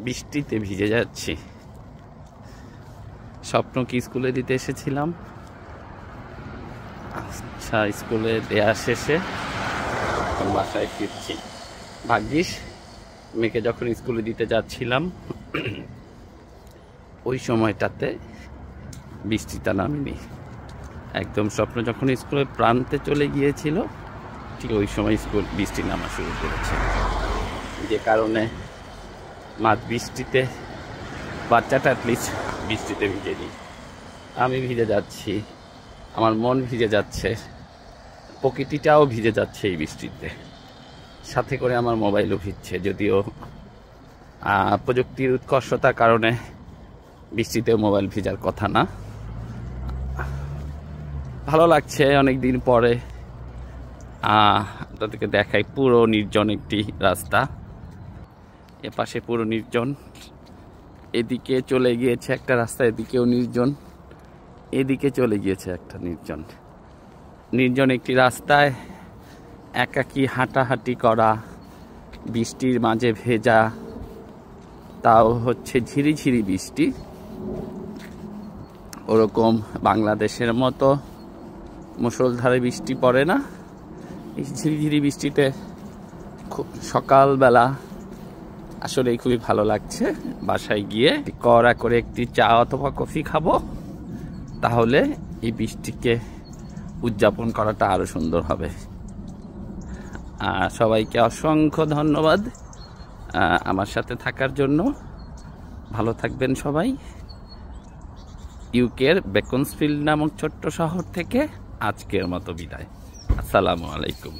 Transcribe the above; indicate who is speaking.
Speaker 1: বৃষ্টিতে ভিজে যাচ্ছি। স্বপ্ন কি স্কুলে দিতে এসেছিলাম, আচ্ছা স্কুলে দেয়া শেষে এখন বাসায় ফিরছি। ভাগ্যিস মেয়েকে যখন স্কুলে দিতে যাচ্ছিলাম ওই সময়টাতে বৃষ্টিটা নামেনি। একদম স্বপ্ন যখন স্কুলের প্রান্তে চলে গিয়েছিল ঠিক ওই সময় বৃষ্টি নামা শুরু করেছে, যে কারণে মাঝ বৃষ্টিতে বাচ্চাটা অ্যাটলিস্ট বৃষ্টিতে ভিজেনি। আমি ভিজে যাচ্ছি, আমার মন ভিজে যাচ্ছে, প্রকৃতিটাও ভিজে যাচ্ছে এই বৃষ্টিতে, সাথে করে আমার মোবাইলও ভিজছে। যদিও প্রযুক্তির উৎকর্ষতার কারণে বৃষ্টিতেও মোবাইল ভিজার কথা না। ভালো লাগছে অনেক দিন পরে আপনাদেরকে দেখাই। পুরো নির্জন একটি রাস্তা, এপাশে পুরো নির্জন, এদিকে চলে গিয়েছে একটা রাস্তা, এদিকেও নির্জন, এদিকে চলে গিয়েছে একটা নির্জন। নির্জন একটি রাস্তায় একাকী হাঁটাহাঁটি করা, বৃষ্টির মাঝে ভেজা, তাও হচ্ছে ঝিরিঝিরি বৃষ্টি। ওরকম বাংলাদেশের মতো মুষলধারে বৃষ্টি পড়ে না। এই ঝিরিঝিরি বৃষ্টিতে খুব সকালবেলা আসলে খুবই ভালো লাগছে। বাসায় গিয়ে কড়া করে একটি চা অথবা কফি খাবো, তাহলে এই বৃষ্টিকে উদযাপন করাটা আরো সুন্দর হবে। সবাইকে অসংখ্য ধন্যবাদ আমার সাথে থাকার জন্য। ভালো থাকবেন সবাই। ইউকের বেকন্সফিল্ড নামক ছোট্ট শহর থেকে আজকের মতো বিদায়। আসসালামু আলাইকুম।